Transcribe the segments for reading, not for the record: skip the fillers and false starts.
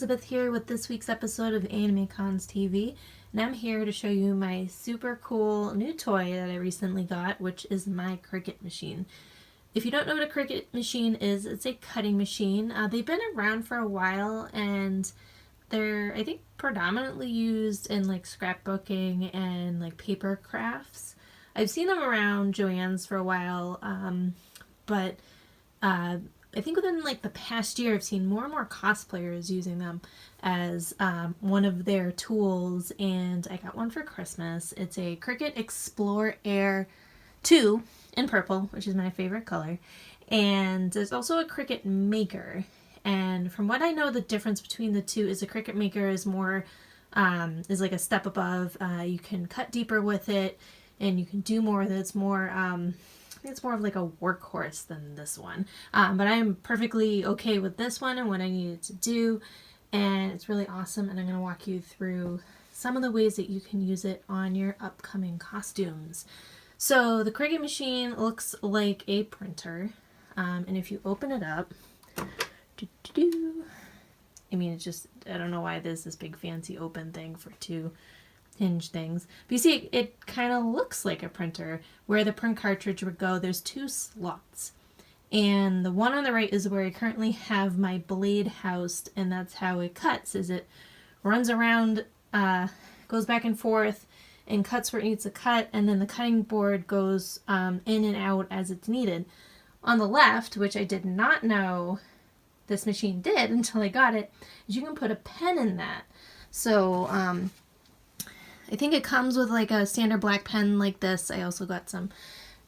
Elizabeth here with this week's episode of AnimeCons TV, and I'm here to show you my super cool new toy that I recently got, which is my Cricut machine. If you don't know what a Cricut machine is, it's a cutting machine. They've been around for a while, and they're, I think, predominantly used in like scrapbooking and like paper crafts. I've seen them around Joann's for a while, but I think within like the past year I've seen more and more cosplayers using them as one of their tools, and I got one for Christmas. It's a Cricut Explore Air 2 in purple, which is my favorite color, and there's also a Cricut Maker. And from what I know, the difference between the two is a Cricut Maker is more is like a step above. You can cut deeper with it, and you can do more. It's more I think it's more of like a workhorse than this one. But I'm perfectly okay with this one and what I needed to do. And it's really awesome. And I'm going to walk you through some of the ways that you can use it on your upcoming costumes. So the Cricut machine looks like a printer. And if you open it up, I mean, it's just, I don't know why there's this big fancy open thing for two hinge things. But you see, it kind of looks like a printer. Where the print cartridge would go, there's two slots. And the one on the right is where I currently have my blade housed, and that's how it cuts, is it runs around, goes back and forth, and cuts where it needs to cut, and then the cutting board goes in and out as it's needed. On the left, which I did not know this machine did until I got it, is you can put a pen in that. So, I think it comes with like a standard black pen like this. I also got some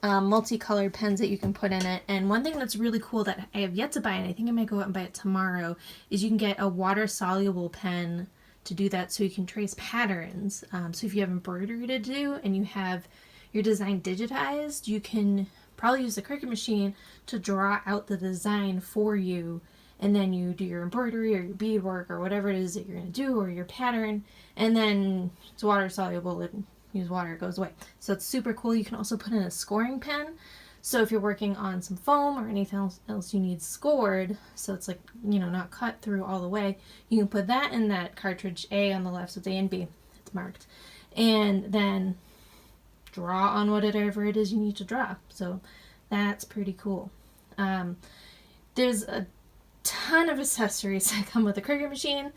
multicolored pens that you can put in it. And one thing that's really cool that I have yet to buy, and I think I might go out and buy it tomorrow, is you can get a water-soluble pen to do that, so you can trace patterns. So if you have embroidery to do and you have your design digitized, you can probably use the Cricut machine to draw out the design for you. And then you do your embroidery or your beadwork or whatever it is that you're going to do, or your pattern, and then it's water soluble, and use water, it goes away. So it's super cool. You can also put in a scoring pen. So if you're working on some foam or anything else you need scored, so it's like, you know, not cut through all the way, you can put that in that cartridge A on the left, so it's A and B, it's marked, and then draw on whatever it is you need to draw. So that's pretty cool. There's a ton of accessories that come with a Cricut machine,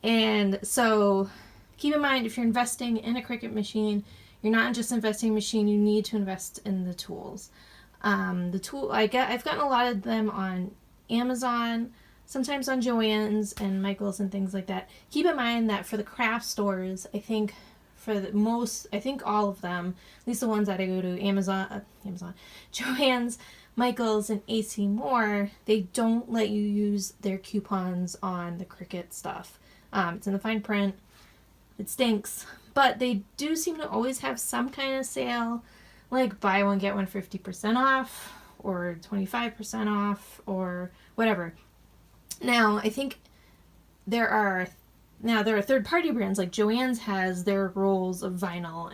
and so keep in mind, if you're investing in a Cricut machine, you're not just investing in a machine, you need to invest in the tools. I've gotten a lot of them on Amazon, sometimes on Joann's and Michael's and things like that. Keep in mind that for the craft stores, I think all of them, at least the ones that I go to, Amazon, Joann's, Michael's, and AC Moore, they don't let you use their coupons on the Cricut stuff. It's in the fine print. It stinks. But they do seem to always have some kind of sale, like buy one, get one 50% off, or 25% off, or whatever. Now, I think there are third-party brands, like Joann's has their rolls of vinyl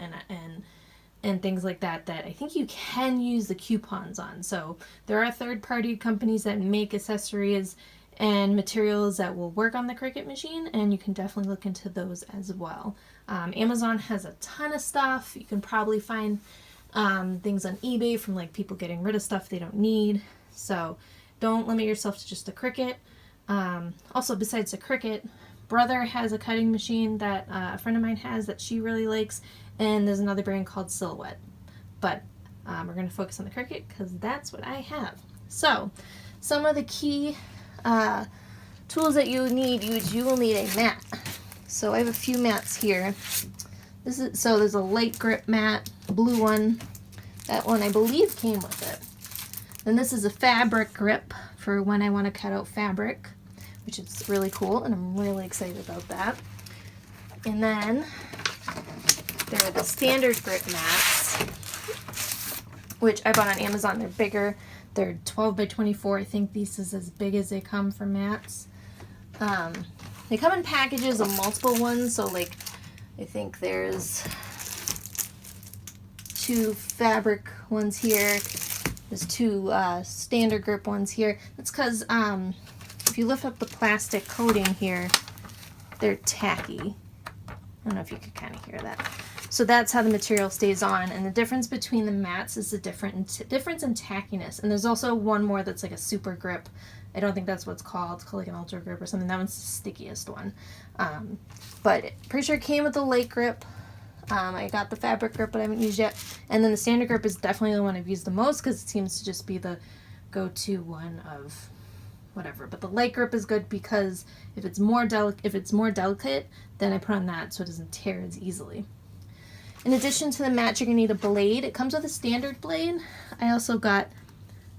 and things like that I think you can use the coupons on. So there are third-party companies that make accessories and materials that will work on the Cricut machine, and you can definitely look into those as well. Amazon has a ton of stuff. You can probably find things on eBay from like people getting rid of stuff they don't need. So don't limit yourself to just the Cricut. Also, besides the Cricut, brother has a cutting machine that a friend of mine has that she really likes, and there's another brand called Silhouette. But we're going to focus on the Cricut because that's what I have. So some of the key tools that you will need a mat. So I have a few mats here. There's a light grip mat, a blue one. That one I believe came with it. Then this is a fabric grip for when I want to cut out fabric, which is really cool, and I'm really excited about that. And then there are the standard grip mats, which I bought on Amazon. They're bigger. They're 12 by 24. I think this is as big as they come for mats. They come in packages of multiple ones, so like I think there's 2 fabric ones here. There's 2 standard grip ones here. That's because if you lift up the plastic coating here, they're tacky. I don't know if you could kind of hear that. So that's how the material stays on, and the difference between the mats is the difference in tackiness. And there's also one more that's like a super grip. I don't think that's what it's called. It's called like an ultra grip or something. That one's the stickiest one. But pretty sure it came with the light grip. I got the fabric grip, but I haven't used yet. And then the standard grip is definitely the one I've used the most because it seems to just be the go-to one of whatever. But the light grip is good because if it's more delicate, then I put on that so it doesn't tear as easily. In addition to the mat, you're going to need a blade. It comes with a standard blade. I also got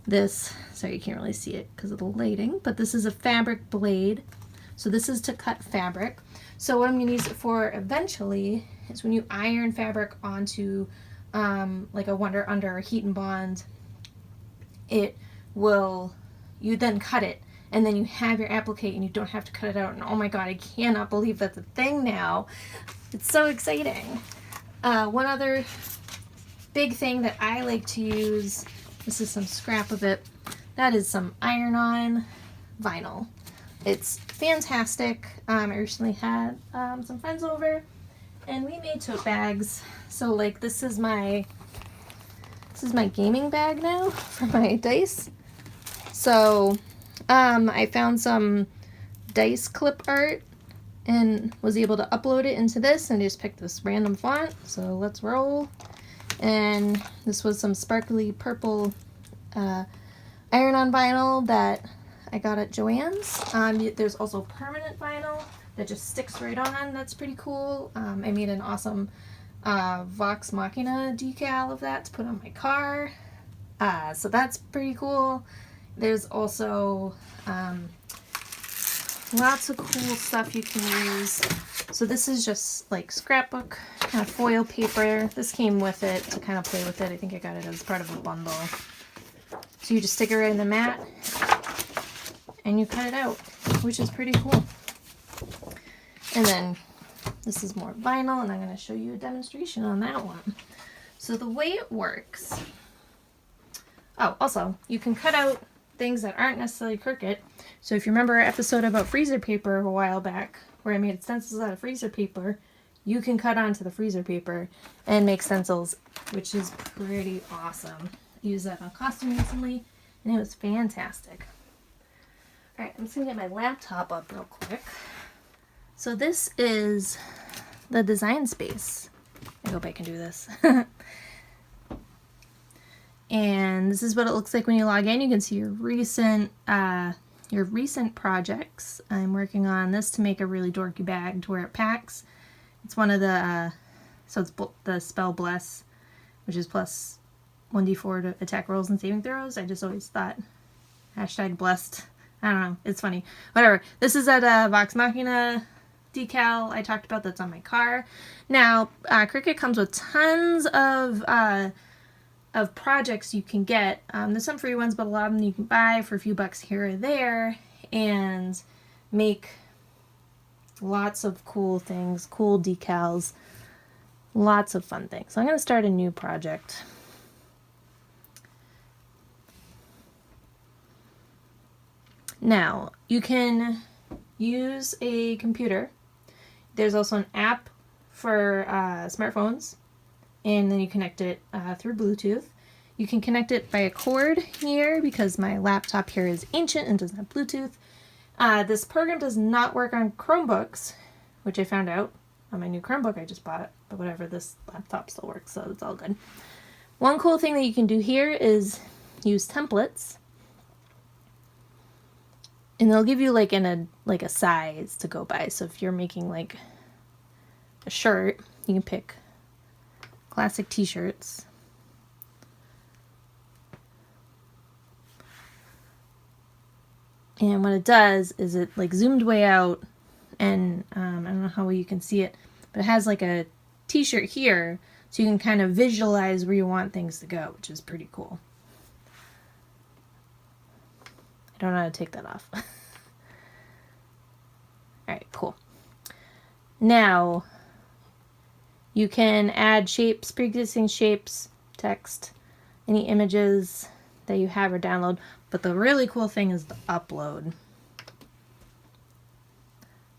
this, sorry you can't really see it because of the lighting, but this is a fabric blade. So this is to cut fabric. So what I'm going to use it for eventually is when you iron fabric onto like under a heat and bond, you then cut it and then you have your applique and you don't have to cut it out. And oh my god, I cannot believe that's a thing now. It's so exciting. One other big thing that I like to use, this is some scrap of it, that is some iron-on vinyl. It's fantastic. I recently had some friends over and we made tote bags. So like this is my gaming bag now for my dice. So I found some dice clip art and was able to upload it into this and just picked this random font. So let's roll. And this was some sparkly purple iron-on vinyl that I got at Joann's. There's also permanent vinyl that just sticks right on. That's pretty cool. I made an awesome Vox Machina decal of that to put on my car. So that's pretty cool. There's also lots of cool stuff you can use. So this is just like scrapbook kind of foil paper. This came with it to kind of play with it. I think I got it as part of a bundle. So you just stick it right in the mat and you cut it out, which is pretty cool. And then this is more vinyl, and I'm going to show you a demonstration on that one. So the way it works, oh, also, you can cut out things that aren't necessarily Cricut. So if you remember our episode about freezer paper a while back, where I made stencils out of freezer paper, you can cut onto the freezer paper and make stencils, which is pretty awesome. I used that on costume recently, and it was fantastic. Alright, I'm just going to get my laptop up real quick. So this is the design space. I hope I can do this. And this is what it looks like when you log in. You can see your recent projects. I'm working on this to make a really dorky bag to wear at PAX. It's one of the, so it's the spell Bless, which is plus 1d4 to attack rolls and saving throws. I just always thought, hashtag blessed. I don't know, it's funny. Whatever. This is at Vox Machina decal I talked about that's on my car. Now, Cricut comes with tons of projects you can get. There's some free ones, but a lot of them you can buy for a few bucks here or there and make lots of cool things, cool decals, lots of fun things. So I'm going to start a new project. Now, you can use a computer. There's also an app for smartphones, and then you connect it through Bluetooth. You can connect it by a cord here because my laptop here is ancient and doesn't have Bluetooth. This program does not work on Chromebooks, which I found out on my new Chromebook I just bought, but whatever, this laptop still works, so it's all good. One cool thing that you can do here is use templates. And they'll give you like a size to go by. So if you're making like a shirt, you can pick classic t-shirts. And what it does is it like zoomed way out, and I don't know how well you can see it, but it has like a t-shirt here, so you can kind of visualize where you want things to go, which is pretty cool. I don't know how to take that off. Alright, cool. Now, you can add shapes, pre-existing shapes, text, any images that you have or download. But the really cool thing is the upload.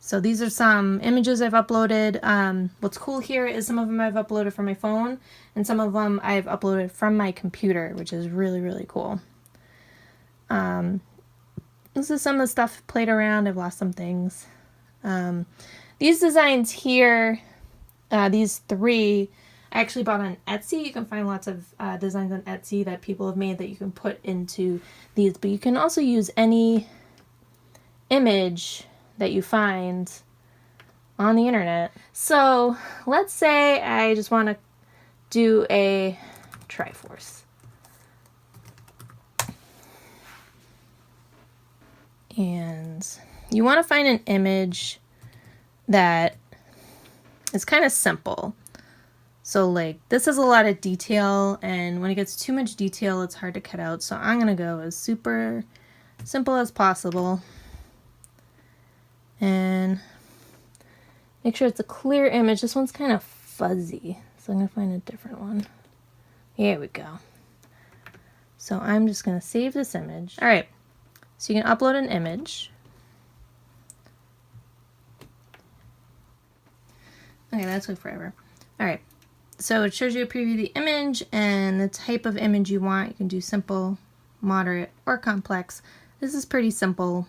So these are some images I've uploaded. What's cool here is some of them I've uploaded from my phone, and some of them I've uploaded from my computer, which is really, really cool. This is some of the stuff I've played around. I've lost some things. These designs here, these three, I actually bought on Etsy. You can find lots of designs on Etsy that people have made that you can put into these, but you can also use any image that you find on the internet. So let's say I just want to do a Triforce. And you want to find an image that is kind of simple. So like this has a lot of detail, and when it gets too much detail, it's hard to cut out. So I'm going to go as super simple as possible. And make sure it's a clear image. This one's kind of fuzzy, so I'm going to find a different one. Here we go. So I'm just going to save this image. All right. So you can upload an image. Okay, that took forever. All right, so it shows you a preview of the image and the type of image you want. You can do simple, moderate, or complex. This is pretty simple.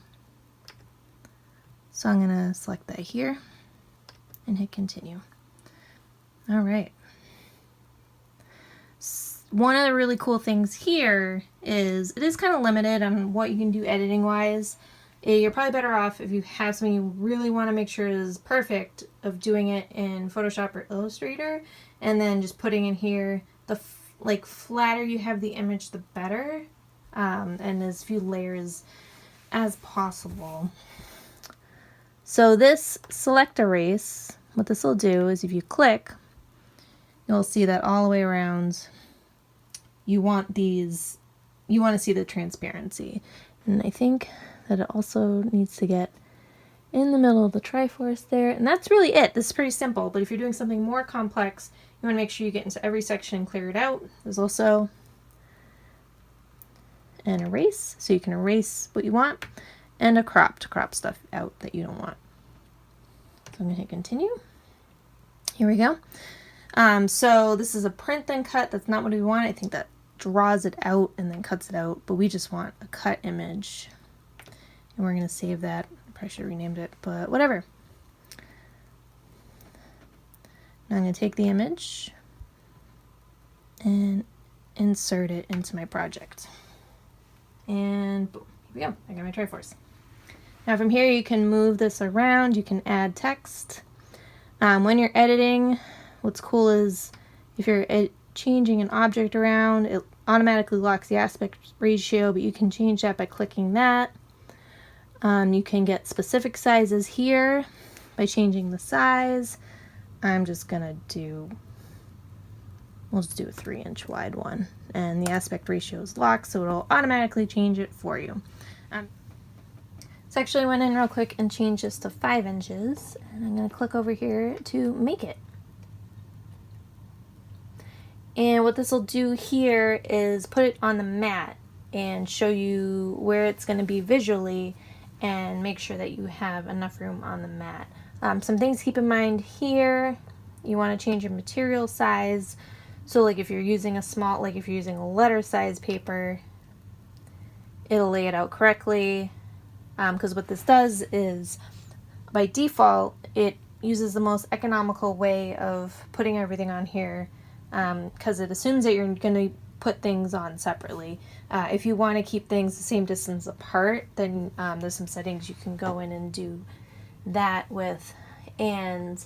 So I'm gonna select that here and hit continue. All right. One of the really cool things here is it is kind of limited on what you can do editing wise. You're probably better off if you have something you really want to make sure is perfect of doing it in Photoshop or Illustrator, and then just putting in here the like flatter you have the image, the better, and as few layers as possible. So this select erase, what this will do is if you click, you'll see that all the way around. You want these, you want to see the transparency. And I think that it also needs to get in the middle of the Triforce there. And that's really it. This is pretty simple, but if you're doing something more complex, you want to make sure you get into every section and clear it out. There's also an erase, so you can erase what you want, and a crop to crop stuff out that you don't want. So I'm going to hit continue. Here we go. So this is a print then cut. That's not what we want. I think that draws it out and then cuts it out, but we just want a cut image, and we're going to save that. I probably should have renamed it, but whatever. Now I'm going to take the image and insert it into my project, and boom, here we go. I got my Triforce. Now from here you can move this around, you can add text. When you're editing, what's cool is if you're changing an object around, it automatically locks the aspect ratio, but you can change that by clicking that. You can get specific sizes here by changing the size. I'm just gonna do, we'll just do a 3-inch wide one, and the aspect ratio is locked, so it'll automatically change it for you. So actually I went in real quick and changed this to 5 inches, and I'm gonna click over here to make it. And what this will do here is put it on the mat and show you where it's going to be visually and make sure that you have enough room on the mat. Some things to keep in mind here, you want to change your material size. So like if you're using a small, like if you're using a letter size paper, it'll lay it out correctly. Because what this does is by default, it uses the most economical way of putting everything on here. Because it assumes that you're going to put things on separately. If you want to keep things the same distance apart, then there's some settings you can go in and do that with. And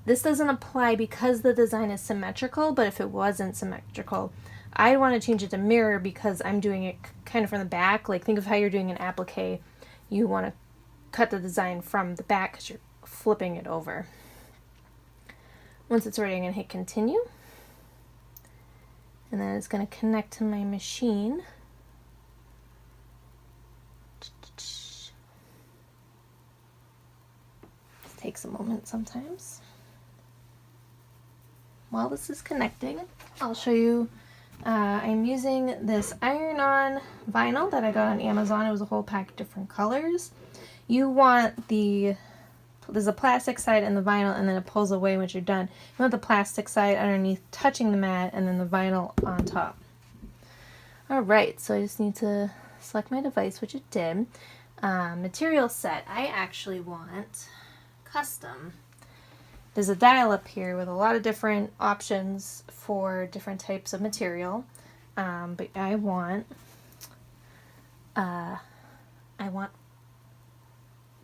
this doesn't apply because the design is symmetrical, but if it wasn't symmetrical, I want to change it to mirror because I'm doing it kind of from the back. Like think of how you're doing an applique. You want to cut the design from the back because you're flipping it over. Once it's ready, I'm going to hit continue. And then it's going to connect to my machine. This takes a moment sometimes. While this is connecting, I'll show you. I'm using this iron-on vinyl that I got on Amazon. It was a whole pack of different colors. you want there's a plastic side and the vinyl, and then it pulls away once you're done. You want the plastic side underneath touching the mat, and then the vinyl on top. Alright, so I just need to select my device, which it did. Material set. I actually want custom. There's a dial up here with a lot of different options for different types of material. But I want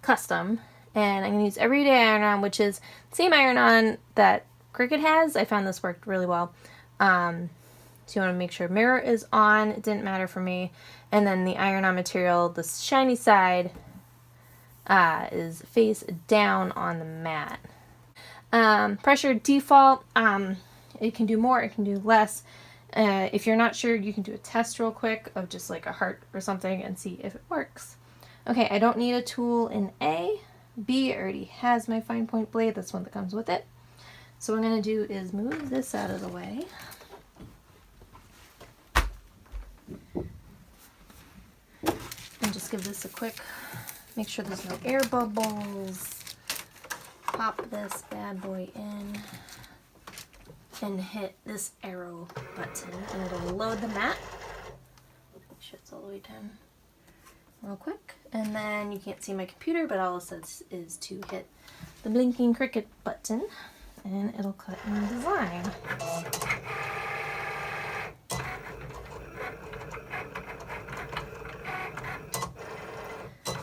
custom, and I'm going to use everyday iron-on, which is the same iron-on that Cricut has. I found this worked really well. So you want to make sure mirror is on. It didn't matter for me. And then the iron-on material, the shiny side, is face down on the mat. Pressure default. It can do more, it can do less. If you're not sure, you can do a test real quick of just like a heart or something and see if it works. Okay, I don't need a tool in A. B already has my fine point blade. That's one that comes with it. So what I'm going to do is move this out of the way. And just give this a quick, make sure there's no air bubbles. Pop this bad boy in and hit this arrow button, and it'll load the mat. Make sure it's all the way down real quick. And then you can't see my computer, but all it says is to hit the blinking Cricut button, and it'll cut in design.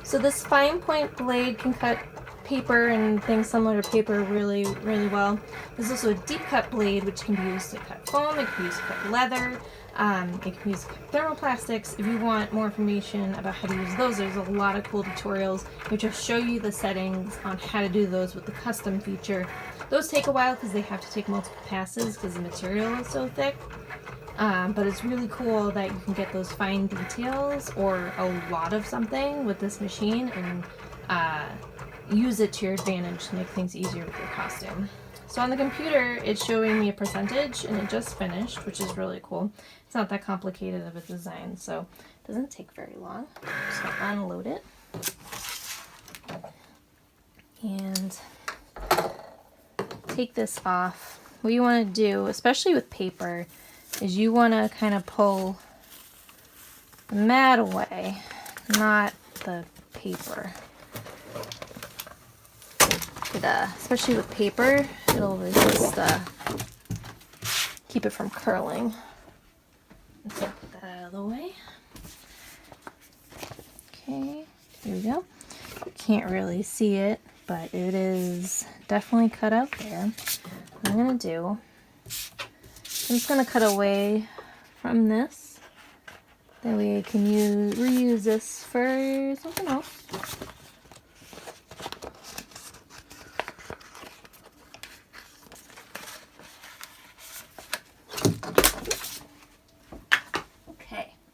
So this fine point blade can cut paper and things similar to paper really, really well. There's also a deep cut blade, which can be used to cut foam, it can be used to cut leather, it can be used to cut thermoplastics. If you want more information about how to use those, there's a lot of cool tutorials which will show you the settings on how to do those with the custom feature. Those take a while because they have to take multiple passes because the material is so thick. But it's really cool that you can get those fine details or a lot of something with this machine and use it to your advantage to make things easier with your costume. So on the computer, it's showing me a percentage, and it just finished, which is really cool. It's not that complicated of a design, so it doesn't take very long. Just gonna unload it. And take this off. What you want to do, especially with paper, is you want to kind of pull the mat away, not the paper. Especially with paper, it'll resist keep it from curling. So put that out of the way. Okay, here we go. You can't really see it, but it is definitely cut out there. What I'm gonna do, I'm just gonna cut away from this. That way I can reuse this for something else.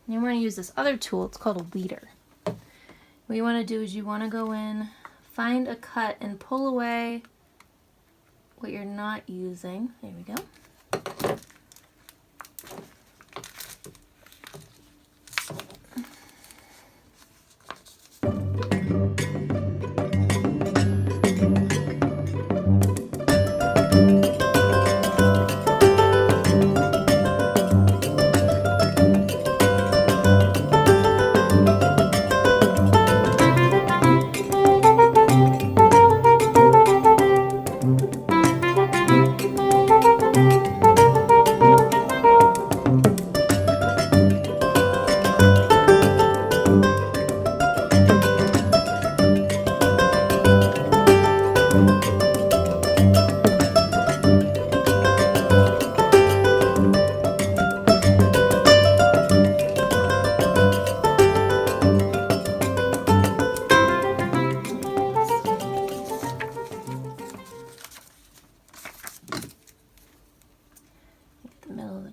You want to use this other tool, it's called a leader. What you want to do is you want to go in, find a cut, and pull away what you're not using. There we go.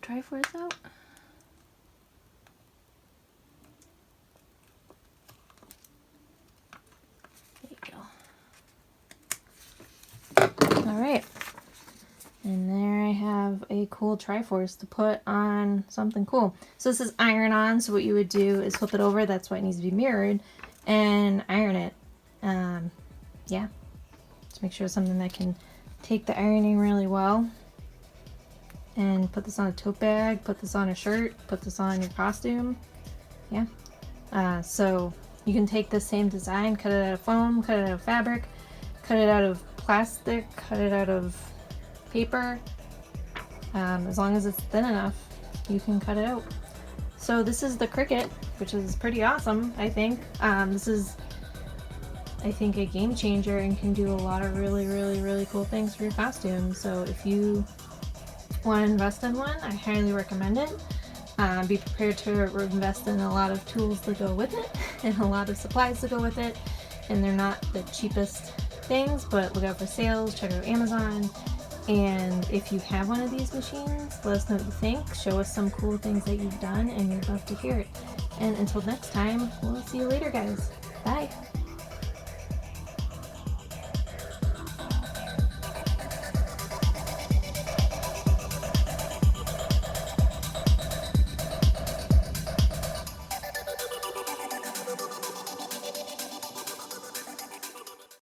Triforce out. There you go. Alright. And there I have a cool Triforce to put on something cool. So this is iron on, so what you would do is flip it over, that's why it needs to be mirrored, and iron it. Yeah, just make sure it's something that can take the ironing really well. And put this on a tote bag, put this on a shirt, put this on your costume. Yeah. So you can take this same design, cut it out of foam, cut it out of fabric, cut it out of plastic, cut it out of paper. As long as it's thin enough, you can cut it out. So this is the Cricut, which is pretty awesome, I think. This is, I think, a game changer and can do a lot of really cool things for your costume. So if you want to invest in one, I highly recommend it. Be prepared to invest in a lot of tools that go with it and a lot of supplies that go with it, and they're not the cheapest things, but look out for sales, check out Amazon. And if you have one of these machines, let us know what you think, show us some cool things that you've done, and we'd love to hear it. And until next time, we'll see you later, guys. Bye!